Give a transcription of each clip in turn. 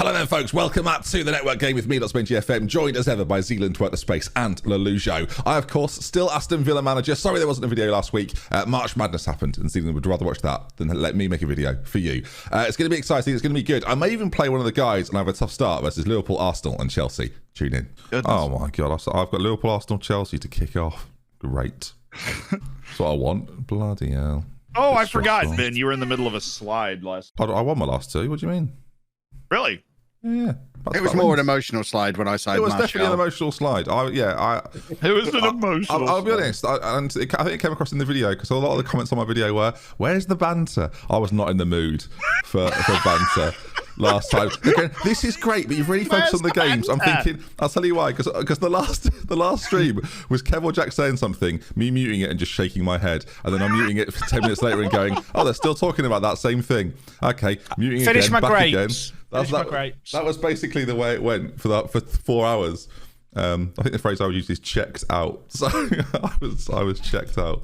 Hello then, folks. Welcome up to the Network Game with me, DoctorBenjy FM, joined as ever by Zealand, WorkTheSpace, and Lollujo. I, of course, still Aston Villa manager. Sorry there wasn't a video last week. March Madness happened, and Zealand would rather watch that than let me make a video for you. It's going to be exciting. It's going to be good. I may even play one of the guys and have a tough start versus Liverpool, Arsenal, and Chelsea. Tune in. Goodness. Oh my God. I've got Liverpool, Arsenal, Chelsea to kick off. Great. That's what I want. Bloody hell. Oh, I forgot, Ben. You were in the middle of a slide last. I won my last two. What do you mean? Really? Yeah. It was more an emotional slide when I signed. It was definitely an emotional slide. It was an emotional. I'll be honest, I think it came across in the video because a lot of the comments on my video were, "Where's the banter?" I was not in the mood for banter last time. Again, this is great, but you've really focused on the games. I'm thinking, I'll tell you why, because the last stream was Kev or Jack saying something, me muting it and just shaking my head, and then I'm muting it for 10 minutes later and going, "Oh, they're still talking about that same thing." Okay, muting Finish again, my back grapes. again. That was basically the way it went for 4 hours. I think the phrase I would use is checked out. So I was checked out.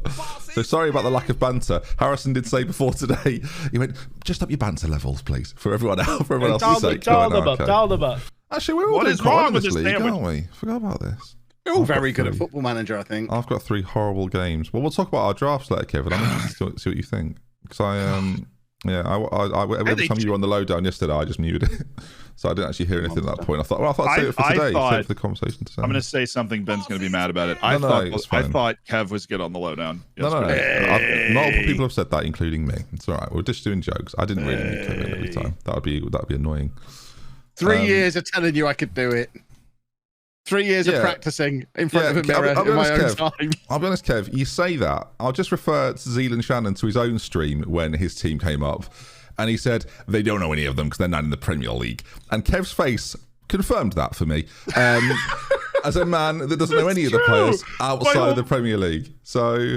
So sorry about the lack of banter. Harrison did say before today, he went, "Just up your banter levels, please, for everyone else's sake." Dial them up. Actually, we're all doing quite well in this league, aren't we? Forgot about this. You're all very good at Football Manager, I think. I've got 3 horrible games. Well, we'll talk about our drafts later, Kevin. I'm interested to see what you think. Because every time you were on the lowdown yesterday, I just muted it. So I didn't actually hear anything at that point. I thought I'd save it for today. Save it for the conversation today. I'm going to say something. Ben's going to be mad about it. I thought Kev was good on the lowdown. No. Multiple people have said that, including me. It's all right. We're just doing jokes. I didn't really need Kevin every time. That'd be annoying. 3 years of telling you I could do it. 3 years of practicing in front of a mirror in my own time. I'll be honest, Kev. You say that. I'll just refer to Zealand Shannon to his own stream when his team came up. And he said, they don't know any of them because they're not in the Premier League. And Kev's face confirmed that for me. As a man that doesn't know any of the players outside of the Premier League. So,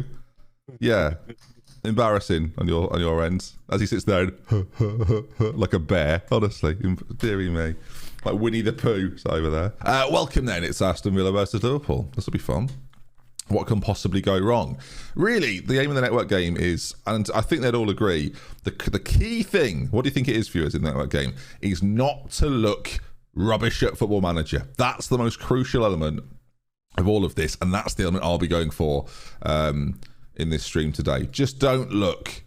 yeah. Embarrassing on your end. As he sits there like a bear. Honestly. Deary me. Like Winnie the Pooh over there. Welcome then. It's Aston Villa versus Liverpool. This will be fun. What can possibly go wrong? Really, the aim of the network game is, and I think they'd all agree, the key thing, what do you think it is, viewers, in the network game, is not to look rubbish at Football Manager. That's the most crucial element of all of this, and that's the element I'll be going for in this stream today. Just don't look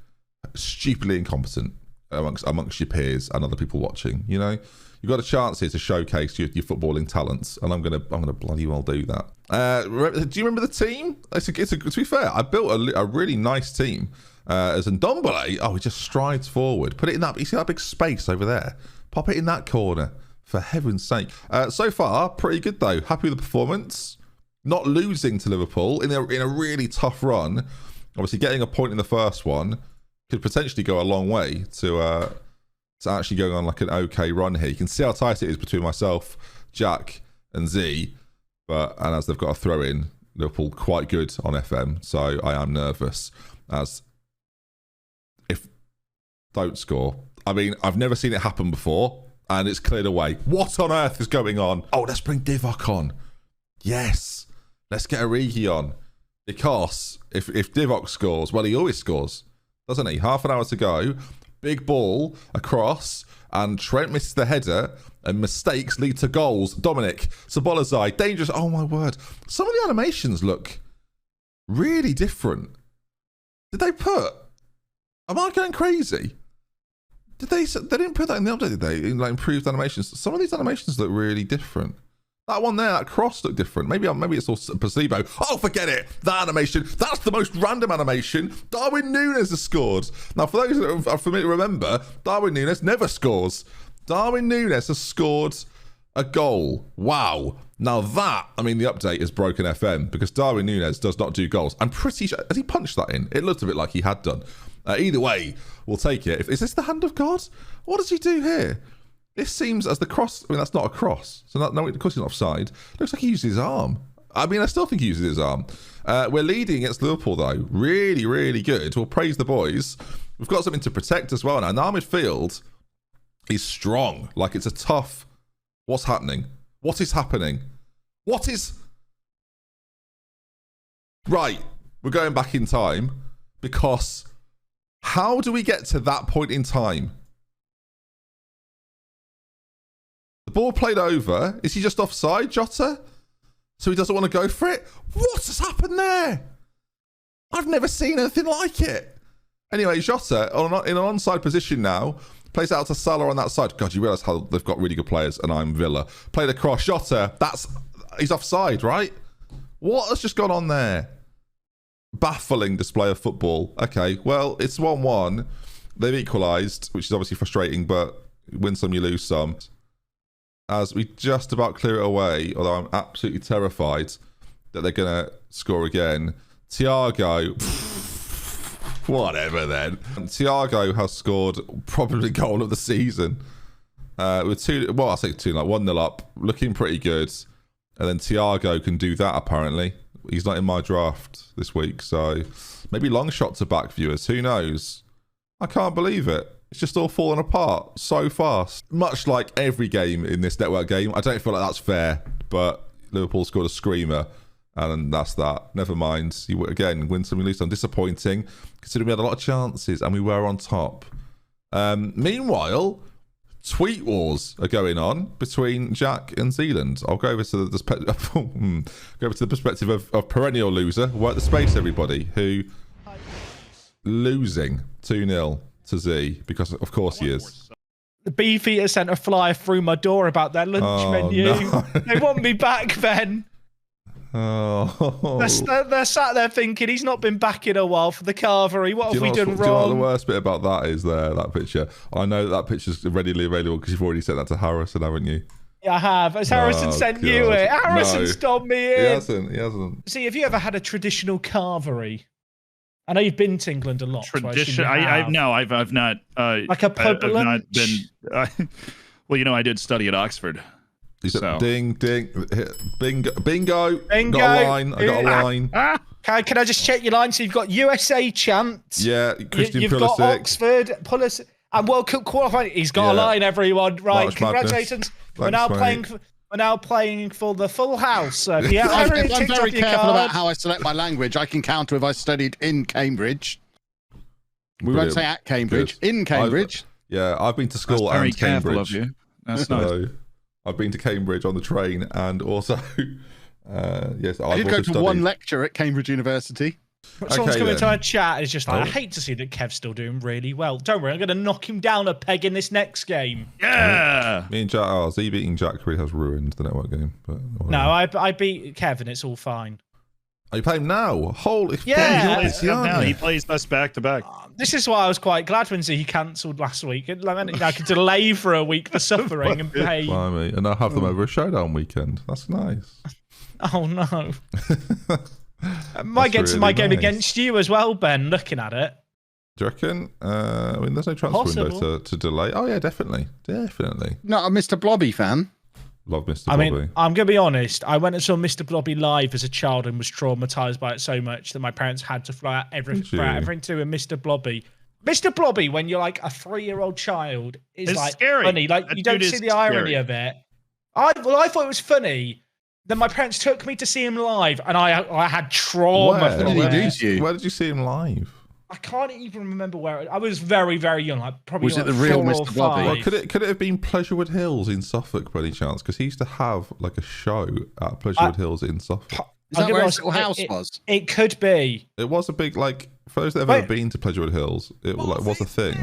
stupidly incompetent amongst your peers and other people watching, you know? You've got a chance here to showcase your footballing talents, and I'm gonna bloody well do that. Do you remember the team? To be fair, I built a really nice team. As Ndombele, he just strides forward. Put it in that. You see that big space over there? Pop it in that corner, for heaven's sake. So far, pretty good though. Happy with the performance. Not losing to Liverpool in a really tough run. Obviously, getting a point in the first one could potentially go a long way to actually going on like an okay run here. You can see how tight it is between myself, Jack, and Z. And as they've got a throw in, Liverpool quite good on FM. So I am nervous as if don't score. I mean, I've never seen it happen before, and it's cleared away. What on earth is going on? Oh, let's bring Divock on. Yes, let's get Origi on. Because if Divock scores, well, he always scores, doesn't he? Half an hour to go. Big ball across, and Trent misses the header, and mistakes lead to goals. Dominic, Sabolazai, dangerous. Oh my word. Some of the animations look really different. Did they put... Am I going crazy? They didn't put that in the update, did they? In like improved animations. Some of these animations look really different. That one there, that cross looked different. Maybe it's all placebo. Oh, forget it. That animation, that's the most random animation. Darwin Núñez has scored. Now, for those that are familiar, remember, Darwin Núñez never scores. Darwin Núñez has scored a goal. Wow. Now that, I mean, the update is broken FM because Darwin Núñez does not do goals. I'm pretty sure, has he punched that in? It looked a bit like he had done. Either way, we'll take it. Is this the hand of God? What does he do here? This seems as the cross. I mean, that's not a cross. So no, of course he's not offside. Looks like he uses his arm. I mean, I still think he uses his arm. We're leading against Liverpool though. Really, really good. We'll praise the boys. We've got something to protect as well now. Our midfield is strong. Like it's a tough. What's happening? What is happening? What is? Right. We're going back in time because how do we get to that point in time? ball played over. Is he just offside, Jota? So he doesn't want to go for it? What has happened there? I've never seen anything like it. Anyway, Jota, in an onside position now, plays out to Salah on that side. God, you realise how they've got really good players, and I'm Villa. Played across, Jota, he's offside, right? What has just gone on there? Baffling display of football. Okay, well, it's 1-1. They've equalised, which is obviously frustrating, but win some, you lose some. As we just about clear it away, although I'm absolutely terrified that they're going to score again. Thiago, whatever then. Thiago has scored probably goal of the season. With 1-0 up, looking pretty good. And then Thiago can do that apparently. He's not in my draft this week, so maybe long shots are back, viewers. Who knows? I can't believe it. It's just all fallen apart so fast. Much like every game in this network game, I don't feel like that's fair, but Liverpool scored a screamer, and that's that. Never mind. You again win some, you lose some. Disappointing, considering we had a lot of chances and we were on top. Meanwhile, tweet wars are going on between Jack and Zealand. I'll go over to the perspective of perennial loser, WorkTheSpace, everybody, who losing 2-0 to Z, because of course he is. The Beefeater sent a flyer through my door about their lunch menu. No. They want me back, Ben. Oh. They're sat there thinking he's not been back in a while for the carvery. What have we done wrong? Do you know what the worst bit about that is that picture? I know that picture's readily available because you've already sent that to Harrison, haven't you? Yeah, I have. Has Harrison sent you it? Harrison's done me in. He hasn't. See, have you ever had a traditional carvery? I know you've been to England a lot. Tradition? I've not. Like a pub lunch? I've not been. Well, you know, I did study at Oxford. So. Ding, bingo. Bingo. Got a line. I got a line. Can I just check your line? So you've got USA chance. Yeah, Christian You've Pulisic. got Oxford, Pulisic, and World Cup qualifying. He's got a line, everyone. Right, congratulations. We're now playing for the full house. So if I'm very careful about how I select my language. I can counter if I studied in Cambridge. We won't say at Cambridge. Good. In Cambridge. I've been to school and Cambridge. Of you. That's nice. I've been to Cambridge on the train, and also, yes, I did go to one lecture at Cambridge University. Someone's coming into our chat and is just like, I hate to see that Kev's still doing really well. Don't worry, I'm going to knock him down a peg in this next game. Yeah! Me and Jack, Z beating Jack really has ruined the network game. But no, I beat Kev and it's all fine. Are you playing now? Holy he plays us back to back. This is why I was quite glad when he cancelled last week. I could delay for a week the suffering and pay. And I'll have them over a showdown weekend. That's nice. Oh no. I might get to my game against you as well, Ben, looking at it. Do you reckon? I mean, there's no transfer window to delay. Oh yeah, definitely. Not a Mr. Blobby fan. Love Mr. Blobby. I mean, I'm going to be honest. I went and saw Mr. Blobby live as a child and was traumatized by it so much that my parents had to fly out everything to a Mr. Blobby. Mr. Blobby, when you're like a 3-year-old child, is like scary. Funny. Like you don't see the irony of it. I thought it was funny. Then my parents took me to see him live, and I had trauma. Where did you see him live? I can't even remember where. I was very, very young. Like probably was it the real Mr. Blobby? Well, could it have been Pleasurewood Hills in Suffolk by any chance? Because he used to have like a show at Pleasurewood Hills in Suffolk. Is that where his little house was? It could be. It was a big for those that have ever been to Pleasurewood Hills. It was a thing.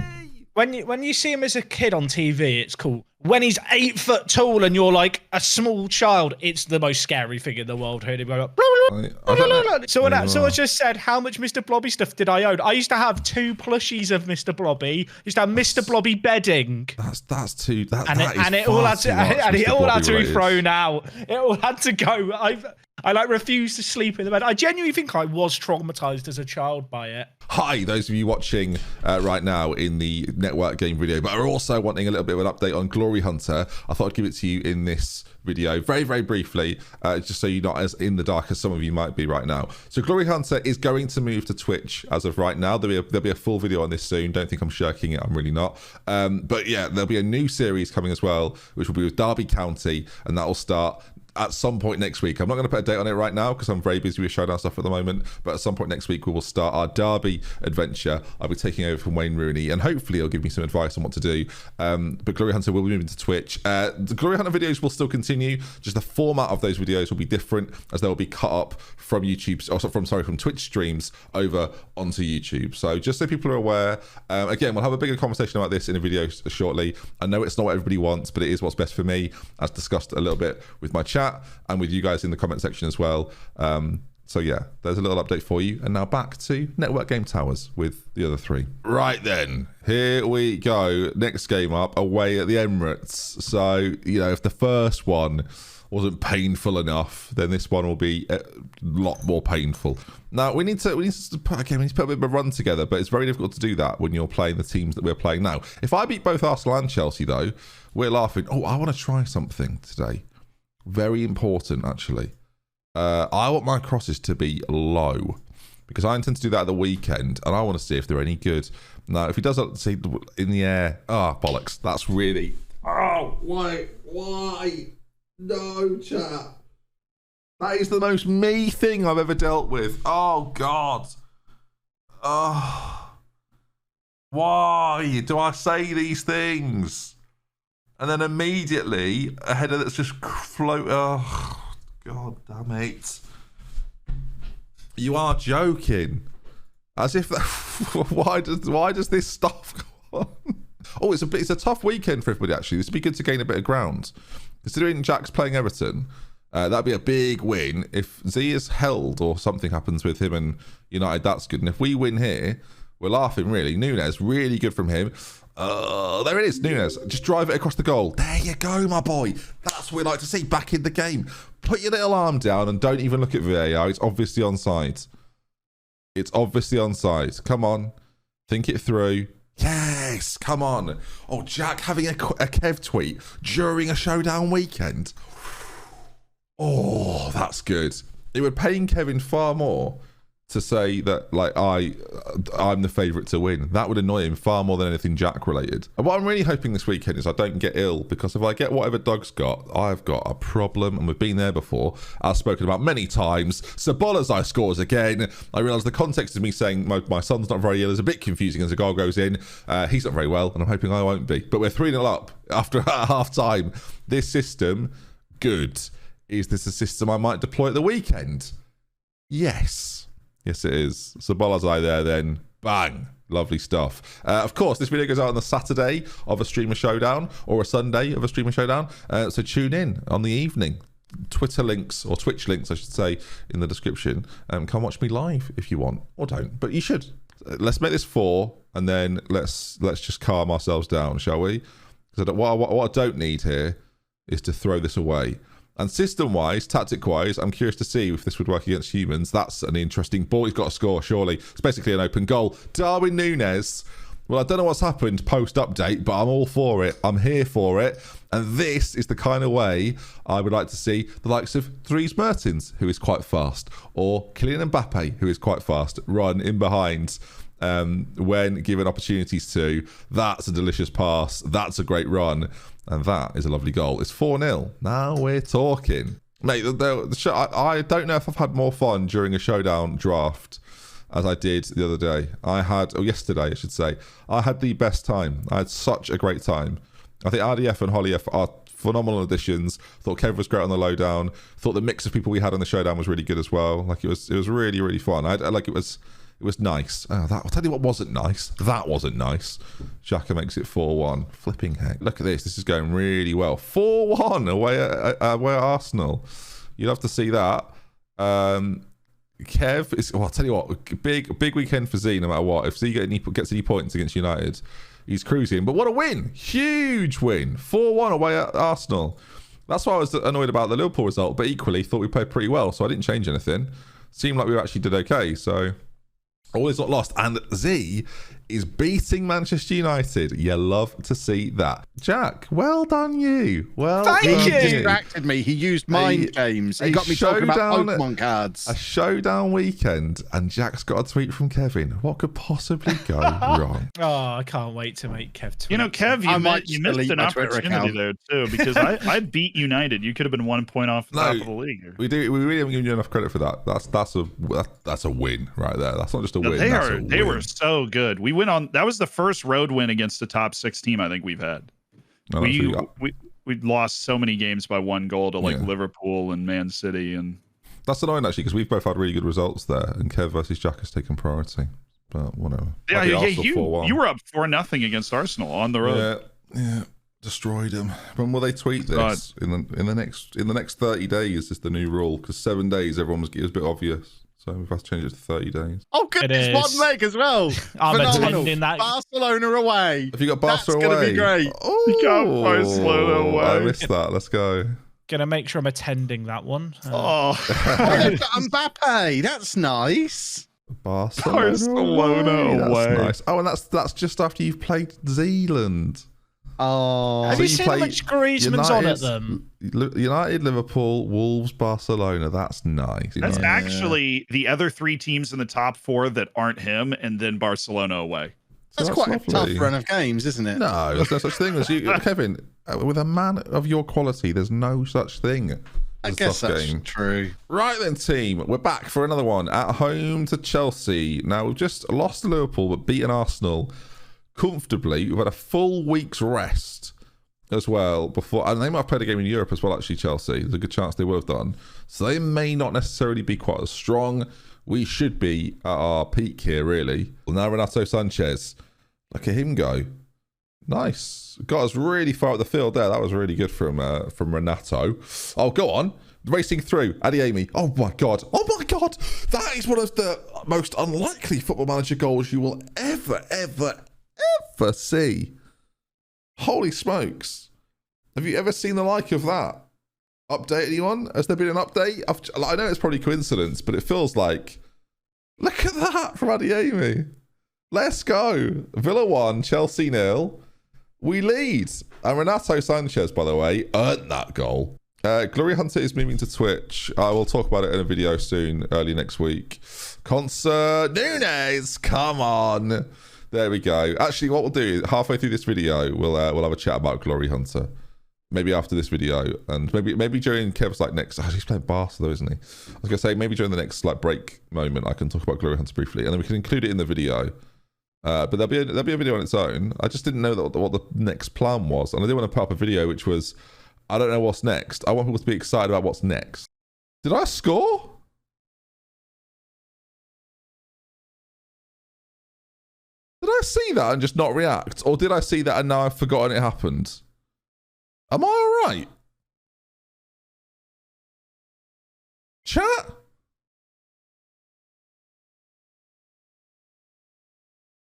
When you see him as a kid on TV, it's cool. When he's 8 foot tall and you're like a small child, it's the most scary thing in the world. Hearing him go like, So I just said, how much Mr. Blobby stuff did I own? I used to have 2 plushies of Mr. Blobby. I used to have Mr. Blobby bedding. That's too. It all had to be thrown out. It all had to go. I refused to sleep in the bed. I genuinely think I was traumatized as a child by it. Hi, those of you watching right now in the network game video, but are also wanting a little bit of an update on Glory Hunter. I thought I'd give it to you in this video very, very briefly, just so you're not as in the dark as some of you might be right now. So Glory Hunter is going to move to Twitch as of right now. There'll be a full video on this soon. Don't think I'm shirking it. I'm really not. But yeah, there'll be a new series coming as well, which will be with Derby County, and that will start at some point next week. I'm not going to put a date on it right now because I'm very busy with Showdown stuff at the moment, but at some point next week we will start our Derby adventure. I'll be taking over from Wayne Rooney, and hopefully he'll give me some advice on what to do. But Glory Hunter will be moving to Twitch. The Glory Hunter videos will still continue, just the format of those videos will be different, as they will be cut up from from Twitch streams over onto YouTube. So just so people are aware, again, we'll have a bigger conversation about this in a video shortly. I know it's not what everybody wants, but it is what's best for me, as discussed a little bit with my chat and with you guys in the comment section as well. So yeah, there's a little update for you. And now back to Network Game Towers with the other three. Right then, here we go. Next game up, away at the Emirates. So, you know, if the first one wasn't painful enough, then this one will be a lot more painful. Now, we need to put a bit of a run together, but it's very difficult to do that when you're playing the teams that we're playing now. If I beat both Arsenal and Chelsea, though, we're laughing. Oh, I want to try something today. Very important, actually. I want my crosses to be low, because I intend to do that at the weekend, and I want to see if they're any good. Now, if he does that, say, in the air, bollocks. That's really... Oh, why? No, chat. That is the most me thing I've ever dealt with. Oh, God. Oh. Why do I say these things? And then immediately, a header that's just float... Oh, God damn it. You are joking. As if... why does this stuff go on? Oh, it's a tough weekend for everybody, actually. This would be good to gain a bit of ground. Considering Jack's playing Everton, that'd be a big win. If Z is held or something happens with him and United, that's good. And if we win here, we're laughing, really. Nunes, really good from him. There it is, Nunes. Just drive it across the goal. There you go, my boy. That's what we like to see back in the game. Put your little arm down and don't even look at VAR. It's obviously onside. It's obviously onside. Come on. Think it through. Yes, come on. Oh, Jack having a Kev tweet during a Showdown weekend. Oh, that's good. It would pain Kevin far more to say that, like, I'm the favourite to win. That would annoy him far more than anything Jack related. And what I'm really hoping this weekend is I don't get ill, because if I get whatever Doug's got, I've got a problem, and we've been there before. I've spoken about many times. Sabola's scores again. I realise the context of me saying my son's not very ill is a bit confusing as a goal goes in. He's not very well, and I'm hoping I won't be. But we're 3-0 up after half time. This system, good. Is this a system I might deploy at the weekend? Yes. Yes, it is. Sabola's there then. Bang. Lovely stuff. Of course, this video goes out on the Saturday of a Streamer Showdown, or a Sunday of a Streamer Showdown. So tune in on the evening. Twitter links, or Twitch links, I should say, in the description. Come watch me live if you want, or don't. But you should. Let's make this 4, and then let's just calm ourselves down, shall we? Because what I don't need here is to throw this away. And system-wise, tactic-wise, I'm curious to see if this would work against humans. That's an interesting ball. He's got to score, surely. It's basically an open goal. Darwin Núñez. Well, I don't know what's happened post-update, but I'm all for it. I'm here for it. And this is the kind of way I would like to see the likes of Dries Mertens, who is quite fast, or Kylian Mbappe, who is quite fast, run in behind when given opportunities to. That's a delicious pass. That's a great run. And that is a lovely goal. It's 4-0. Now we're talking. Mate, I don't know if I've had more fun during a Showdown draft as I did the other day. Yesterday, I should say. I had the best time. I had such a great time. I think RDF and Holly are phenomenal additions. Thought Kev was great on the lowdown. Thought the mix of people we had on the Showdown was really good as well. Like, it was really, really fun. It was nice. Oh, I'll tell you what wasn't nice. That wasn't nice. Xhaka makes it 4-1. Flipping heck. Look at this. This is going really well. 4-1 away at Arsenal. You'd love to see that. Kev is... Well, I'll tell you what. Big weekend for Z, no matter what. If Z gets any points against United, he's cruising. But what a win. Huge win. 4-1 away at Arsenal. That's why I was annoyed about the Liverpool result. But equally, thought we played pretty well. So I didn't change anything. Seemed like we actually did okay. So... all is not lost. And Z is beating Manchester United. You love to see that. Jack, well done you. Well Thank done you. He distracted me. He used mind games. He got me talking about Pokemon cards. A showdown weekend, and Jack's got a tweet from Kevin. What could possibly go wrong? Oh, I can't wait to make Kev tweet. You know, Kev, you missed an opportunity there too, because I beat United. You could have been 1 point off the top of the league. We really haven't given you enough credit for that. That's a win right there. That's not just a win. They were so good. We went on. That was the first road win against a top 6 team I think we've had. No, we lost so many games by 1 goal to Liverpool and Man City, and that's annoying actually because we've both had really good results there, and Kev versus Jack has taken priority. But whatever. Yeah, you were up 4-0 against Arsenal on the road. Yeah, destroyed them. When will they tweet this? In the next 30 days is the new rule, because 7 days it was a bit obvious. So we've had to change it to 30 days. Oh, goodness, one leg as well. I'm attending that. Barcelona away. Have you got Barcelona away? That's going to be great. Oh, you got Barcelona away. I missed that. Let's go. Gonna make sure I'm attending that one. Mbappe. That's nice. Barcelona away. That's nice. Oh, and that's just after you've played Zealand. Oh, have you seen how much Griezmann's on at them? United, Liverpool, Wolves, Barcelona. That's nice. That's actually the other 3 teams in the top 4 that aren't him, and then Barcelona away. That's quite a tough run of games, isn't it? No, there's no such thing as you, Kevin. With a man of your quality, there's no such thing. I guess that's true. Right then, team, we're back for another one at home to Chelsea. Now we've just lost to Liverpool, but beaten Arsenal comfortably. We've had a full week's rest as well before, and they might have played a game in Europe as well. Actually, Chelsea, there's a good chance they would have done. So they may not necessarily be quite as strong. We should be at our peak here, really. Well, now Renato Sanchez, look at him go. Nice, got us really far up the field there. That was really good from Renato. Oh, go on. Racing through, Adeyemi. Oh my god. That is one of the most unlikely Football Manager goals you will ever see. Holy smokes. Have you ever seen the like of that? Update anyone? Has there been an update? I know it's probably coincidence, but it feels like, look at that from Adeyemi. Let's go. Villa 1, Chelsea 0. We lead. And Renato Sanchez, by the way, earned that goal. Glory Hunter is moving to Twitch. I will talk about it in a video soon, early next week. Concert Nunes, come on. There we go. Actually, what we'll do, halfway through this video, we'll have a chat about Glory Hunter. Maybe after this video, and maybe during Kev's next. Oh, he's playing Barca though, isn't he? I was gonna say maybe during the next break moment, I can talk about Glory Hunter briefly, and then we can include it in the video. But there'll be a video on its own. I just didn't know what the next plan was, and I didn't want to put up a video which was, I don't know what's next. I want people to be excited about what's next. Did I score? Did I see that and just not react? Or did I see that and now I've forgotten it happened? Am I all right? Chat?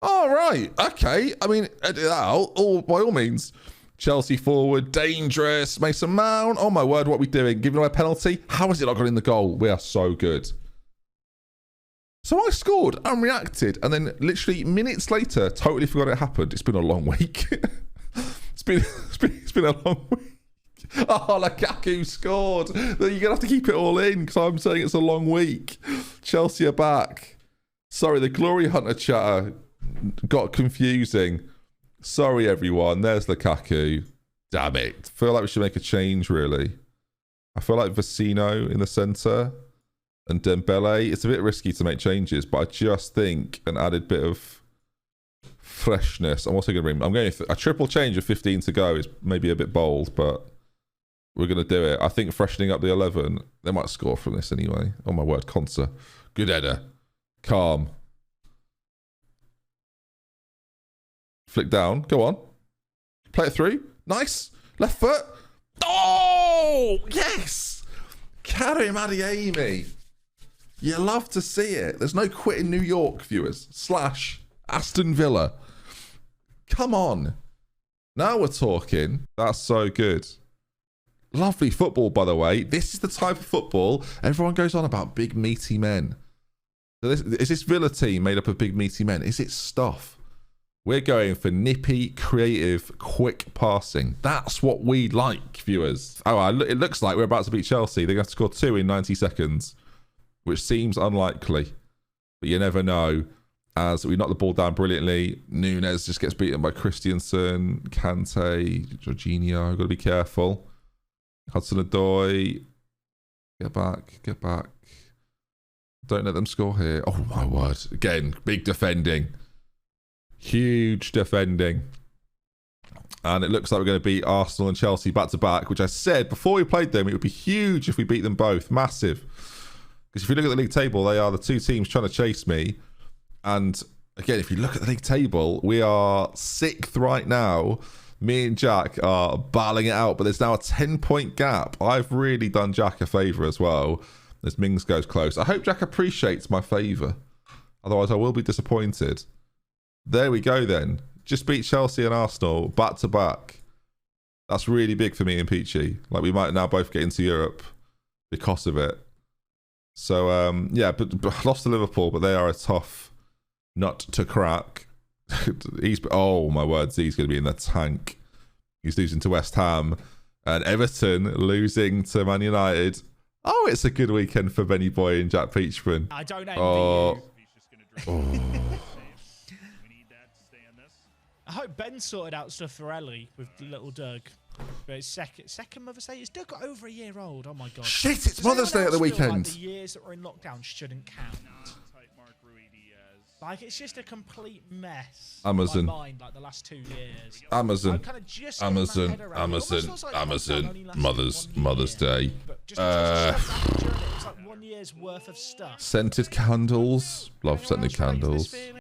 All right. Okay. I mean, edit that out. By all means. Chelsea forward. Dangerous. Mason Mount. Oh, my word. What are we doing? Giving away a penalty? How has it not got in the goal? We are so good. So I scored and reacted, and then literally minutes later, totally forgot it happened. It's been a long week. It's been a long week. Oh, Lukaku scored. You're going to have to keep it all in because I'm saying it's a long week. Chelsea are back. Sorry, the Glory Hunter chatter got confusing. Sorry, everyone. There's Lukaku. Damn it. I feel like we should make a change, really. I feel like Vecino in the centre and Dembele. It's a bit risky to make changes, but I just think an added bit of freshness. I'm also going to bring... a triple change with 15 to go is maybe a bit bold, but we're going to do it. I think freshening up the 11, they might score from this anyway. Oh my word, Konsa. Good header. Calm. Flick down. Go on. Play it through. Nice. Left foot. Oh, yes. Karim Adeyemi. You love to see it. There's no quit in New York, viewers. / Aston Villa. Come on. Now we're talking. That's so good. Lovely football, by the way. This is the type of football everyone goes on about, big, meaty men. So is this Villa team made up of big, meaty men? Is it stuff? We're going for nippy, creative, quick passing. That's what we like, viewers. Oh, it looks like we're about to beat Chelsea. They're going to score 2 in 90 seconds, which seems unlikely. But you never know, as we knock the ball down brilliantly. Nunes just gets beaten by Christiansen, Kante, Jorginho. Got to be careful. Hudson-Odoi. Get back. Don't let them score here. Oh, my word. Again, big defending. Huge defending. And it looks like we're going to beat Arsenal and Chelsea back-to-back, which I said before we played them, it would be huge if we beat them both. Massive. Because if you look at the league table, they are the two teams trying to chase me. And again, if you look at the league table, we are 6th right now. Me and Jack are battling it out, but there's now a 10-point gap. I've really done Jack a favour as well, as Mings goes close. I hope Jack appreciates my favour. Otherwise, I will be disappointed. There we go then. Just beat Chelsea and Arsenal back-to-back. That's really big for me and Peachy. Like, we might now both get into Europe because of it. So, yeah, but lost to Liverpool, but they are a tough nut to crack. Oh, my word, he's going to be in the tank. He's losing to West Ham. And Everton losing to Man United. Oh, it's a good weekend for Benny Boy and Jack Peachman. I don't envy you. Oh. I hope Ben sorted out stuff for Ellie with little Doug. But it's second Mother's Day. It's Doug got over a year old. Oh my god. Shit, it's Mother's Day at the weekend. Like the years that were in lockdown shouldn't count. Like, it's just a complete mess. Amazon. In my mind, like the last 2 years. Amazon. I'm kind of just Amazon. Mother's Day. It's like 1 year's worth of stuff. Scented candles. Love scented candles.